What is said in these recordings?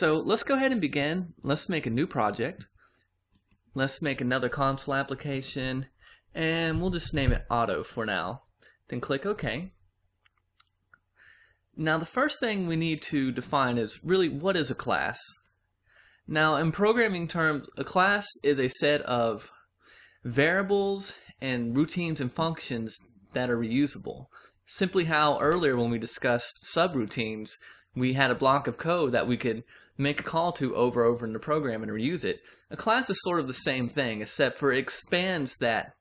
So let's go ahead and begin. Let's make a new project. Let's make another console application, and we'll just name it Auto for now. Then click OK. Now the first thing we need to define is really what is a class. Now in programming terms, a class is a set of variables and routines and functions that are reusable. Simply how earlier when we discussed subroutines, we had a block of code that we could make a call to over in the program and reuse it. A class is sort of the same thing, except for it expands that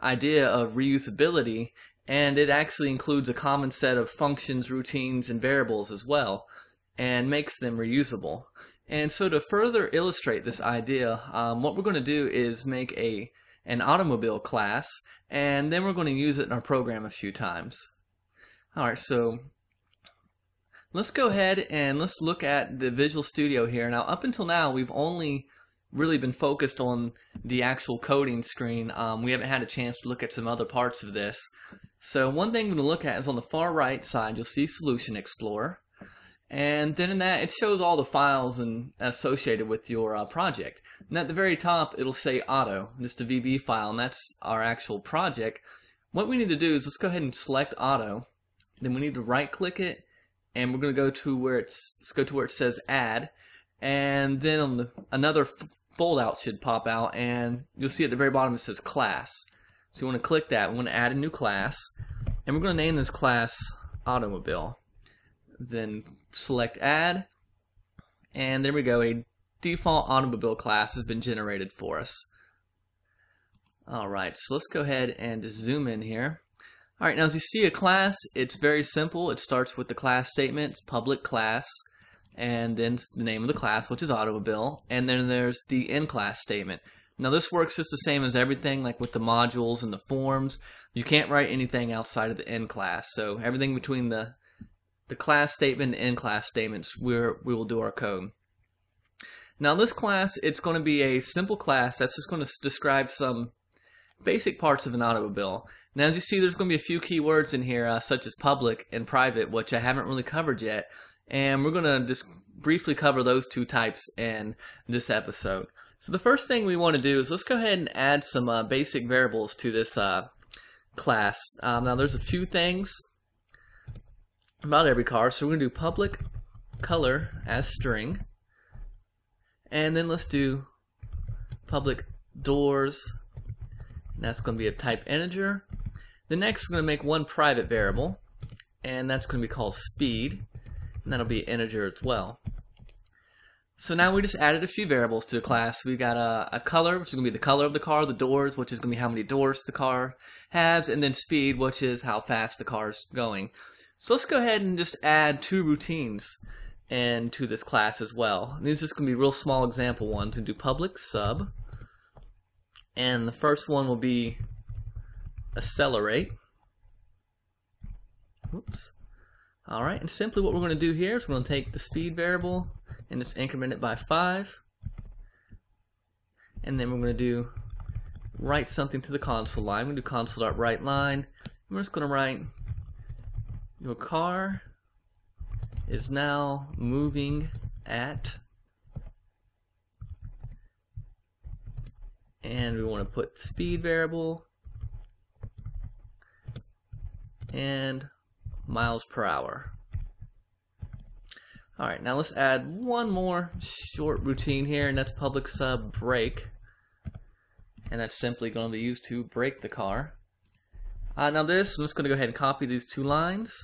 idea of reusability, and it actually includes a common set of functions, routines, and variables as well, and makes them reusable. And so to further illustrate this idea, what we're going to do is make an automobile class, and then we're going to use it in our program a few times. Alright, so let's go ahead and let's look at the Visual Studio here. Now up until now we've only really been focused on the actual coding screen. We haven't had a chance to look at some other parts of this. So one thing we're going to look at is on the far right side you'll see Solution Explorer, and then in that it shows all the files associated with your project. And at the very top it'll say Auto, just a VB file, and that's our actual project. What we need to do is let's go ahead and select Auto. Then we need to right click it, and we're going to go to where it says Add, and then on another fold out should pop out, and you'll see at the very bottom it says Class. So you want to click that. We want to add a new class, and we're going to name this class Automobile. Then select Add, and there we go. A default automobile class has been generated for us. Alright, so let's go ahead and just zoom in here. Alright, now as you see a class, it's very simple. It starts with the class statement, it's public class, and then the name of the class, which is automobile, and then there's the end class statement. Now this works just the same as everything, like with the modules and the forms. You can't write anything outside of the end class, so everything between the class statement and end class statements, we will do our code. Now this class, it's going to be a simple class that's just going to describe some basic parts of an automobile. Now as you see, there's going to be a few keywords in here, such as public and private, which I haven't really covered yet, and we're going to just briefly cover those two types in this episode. So the first thing we want to do is let's go ahead and add some basic variables to this class. Now there's a few things about every car, so we're going to do public color as string, and then let's do public doors, and that's going to be of type integer. The next we're going to make one private variable, and that's going to be called speed, and that'll be integer as well. So now we just added a few variables to the class. We got a color, which is going to be the color of the car, the doors, which is going to be how many doors the car has, and then speed, which is how fast the car is going. So let's go ahead and just add two routines into this class as well. These are just going to be real small example ones. We'll do public sub, and the first one will be accelerate. Oops. Alright, and simply what we're going to do here is we're going to take the speed variable and just increment it by 5, and then we're going to write something to the console line. We're going to do console.writeLine, and we're just going to write your car is now moving at, and we want to put speed variable and miles per hour. Alright, now let's add one more short routine here, and that's public sub brake, and that's simply going to be used to brake the car. Now this, I'm just going to go ahead and copy these two lines.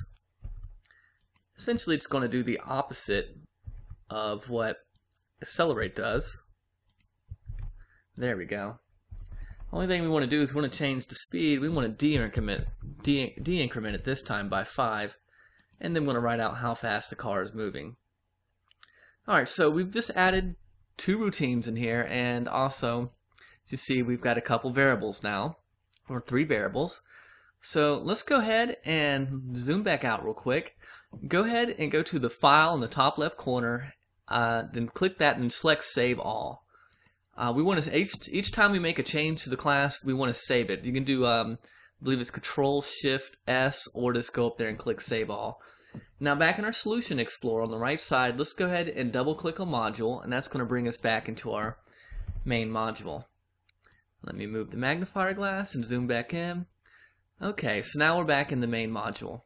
Essentially it's going to do the opposite of what accelerate does. There we go. Only thing we want to do is we want to change the speed. We want to de-increment it this time by 5, and then we're going to write out how fast the car is moving. Alright, so we've just added two routines in here, and also, as you see, we've got a couple variables now, or 3 variables. So let's go ahead and zoom back out real quick. Go ahead and go to the file in the top left corner, then click that and select Save All. We want to each time we make a change to the class, we want to save it. You can do, I believe it's Control Shift S, or just go up there and click Save All. Now back in our Solution Explorer on the right side, let's go ahead and double click on Module, and that's going to bring us back into our main module. Let me move the magnifier glass and zoom back in. Okay, so now we're back in the main module.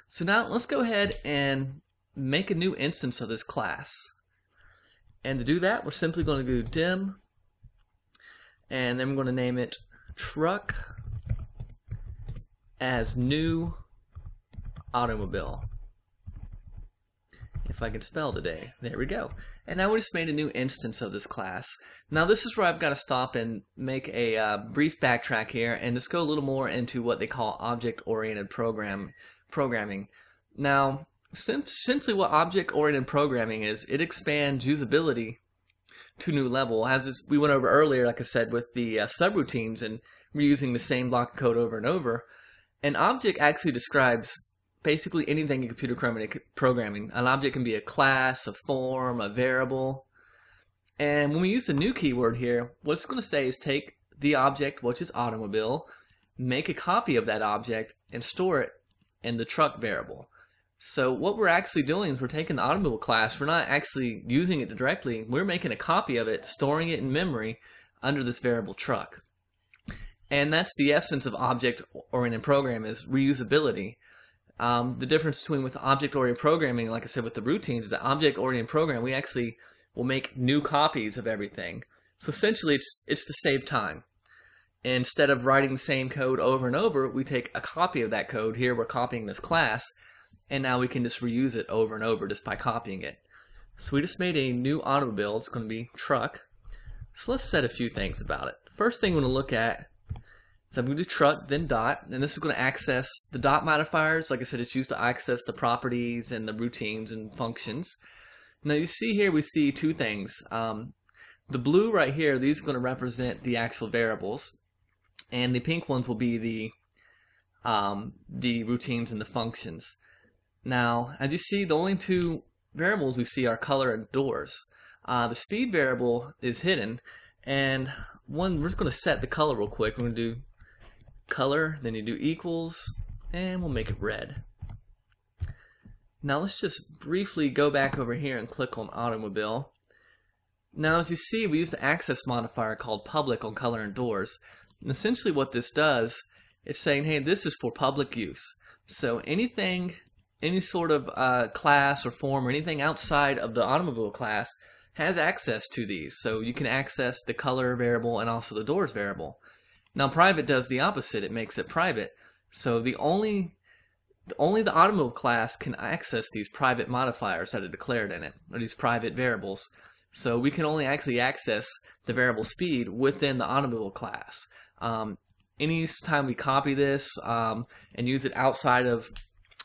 So now let's go ahead and make a new instance of this class. And to do that, we're simply going to do dim, and then we're going to name it truck as new automobile. If I can spell today. There we go. And now we just made a new instance of this class. Now this is where I've got to stop and make a brief backtrack here and just go a little more into what they call object-oriented programming. Now, essentially what object-oriented programming is, it expands usability to a new level. As we went over earlier, like I said, with the subroutines and reusing the same block of code over and over, an object actually describes basically anything in computer programming. An object can be a class, a form, a variable. And when we use the new keyword here, what it's going to say is take the object, which is automobile, make a copy of that object, and store it in the truck variable. So what we're actually doing is we're taking the automobile class, we're not actually using it directly, we're making a copy of it, storing it in memory under this variable truck. And that's the essence of object-oriented programming, is reusability. The difference between with object-oriented programming, like I said with the routines, is that object-oriented programming, we actually will make new copies of everything. So essentially it's to save time. Instead of writing the same code over and over, we take a copy of that code. Here we're copying this class, and now we can just reuse it over and over just by copying it. So we just made a new automobile. It's going to be truck. So let's set a few things about it. First thing we're going to look at, so I'm going to do truck, then dot, and this is going to access the dot modifiers. Like I said, it's used to access the properties and the routines and functions. Now you see here, we see two things. The blue right here, these are going to represent the actual variables, and the pink ones will be the routines and the functions. Now, as you see, the only two variables we see are color and doors. The speed variable is hidden, and we're just going to set the color real quick. We're going to do color, then you do equals, and we'll make it red. Now let's just briefly go back over here and click on automobile. Now as you see, we use the access modifier called public on color and doors. And essentially what this does is saying, hey, this is for public use. So anything, any sort of class or form or anything outside of the automobile class has access to these. So you can access the color variable and also the doors variable. Now private does the opposite. It makes it private. So only the automobile class can access these private modifiers that are declared in it, or these private variables. So we can only actually access the variable speed within the automobile class. Any time we copy this and use it outside of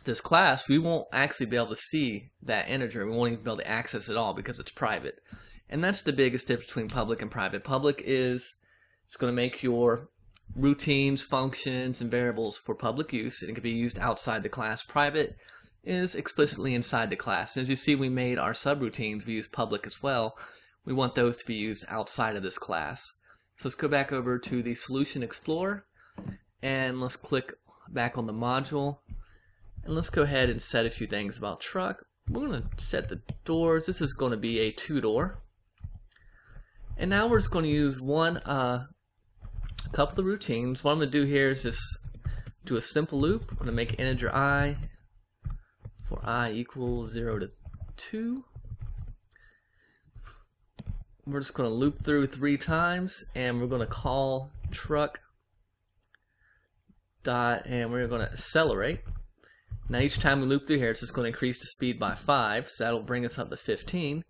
this class, we won't actually be able to see that integer. We won't even be able to access it all because it's private. And that's the biggest difference between public and private. Public is, it's going to make your routines, functions, and variables for public use, and it can be used outside the class. Private is explicitly inside the class. As you see, we made our subroutines, we use public as well. We want those to be used outside of this class. So let's go back over to the Solution Explorer, and let's click back on the module, and let's go ahead and set a few things about truck. We're going to set the doors. This is going to be a 2-door. And now we're just going to use a couple of routines. What I'm going to do here is just do a simple loop. I'm going to make integer I for I equals 0 to 2. We're just going to loop through 3 times, and we're going to call truck dot, and we're going to accelerate. Now each time we loop through here, it's just going to increase the speed by 5, so that'll bring us up to 15.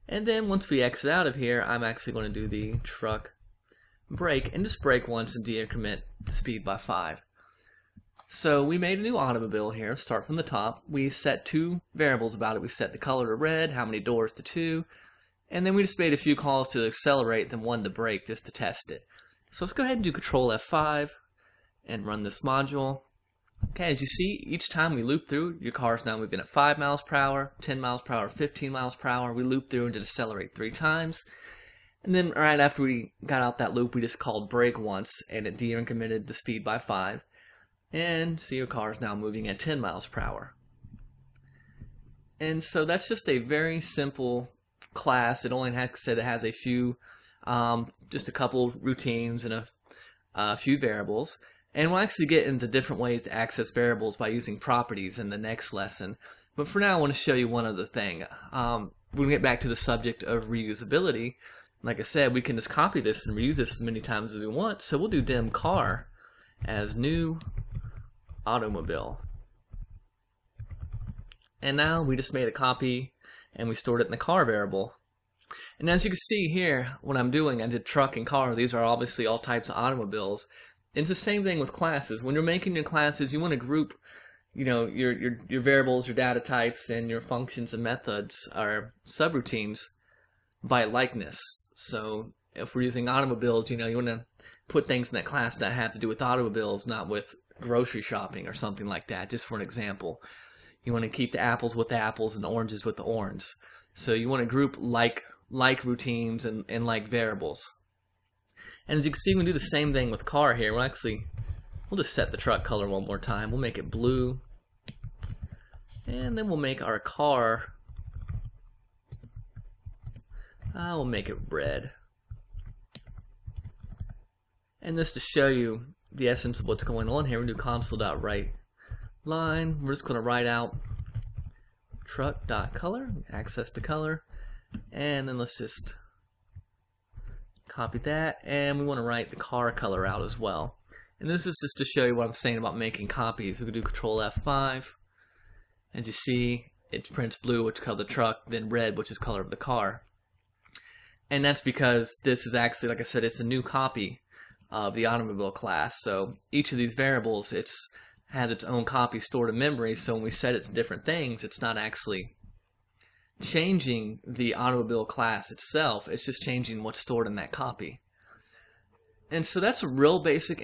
And then once we exit out of here, I'm actually going to do the truck break, and just break once and de-increment the speed by 5. So we made a new automobile here. Start from the top. We set 2 variables about it. We set the color to red, how many doors to 2, and then we just made a few calls to accelerate, then 1 to brake just to test it. So let's go ahead and do Control F5 and run this module. Okay, as you see, each time we loop through, your car is now moving at 5 miles per hour, 10 miles per hour, 15 miles per hour. We loop through and just accelerate 3 times. And then right after we got out that loop, we just called brake once, and it de-incremented the speed by 5. And see, your car is now moving at 10 miles per hour. And so that's just a very simple class. It only has a few, just a couple routines and a few variables. And we'll actually get into different ways to access variables by using properties in the next lesson. But for now, I want to show you one other thing. We're going to get back to the subject of reusability. Like I said, we can just copy this and reuse this as many times as we want. So we'll do dim car as new automobile. And now we just made a copy and we stored it in the car variable. And as you can see here, what I'm doing, I did truck and car. These are obviously all types of automobiles. It's the same thing with classes. When you're making your classes, you want to group, your variables, your data types, and your functions and methods or subroutines by likeness. So if we're using automobiles, you want to put things in that class that have to do with automobiles, not with grocery shopping or something like that, just for an example. You want to keep the apples with the apples and the oranges with the orange. So you want to group like routines and like variables. And as you can see, we can do the same thing with car here. We'll just set the truck color one more time. We'll make it blue. And then we'll make our car, we'll make it red. And this to show you the essence of what's going on here, we'll do console.write line. We're just going to write out truck.color, access to color, and then let's just copy that, and we want to write the car color out as well. And this is just to show you what I'm saying about making copies. We can do Control F5. As you see, it prints blue, which is color of the truck, then red, which is color of the car. And that's because this is actually, like I said, it's a new copy of the automobile class. So each of these variables, has its own copy stored in memory. So when we set it to different things, it's not actually changing the automobile class itself. It's just changing what's stored in that copy. And so that's a real basic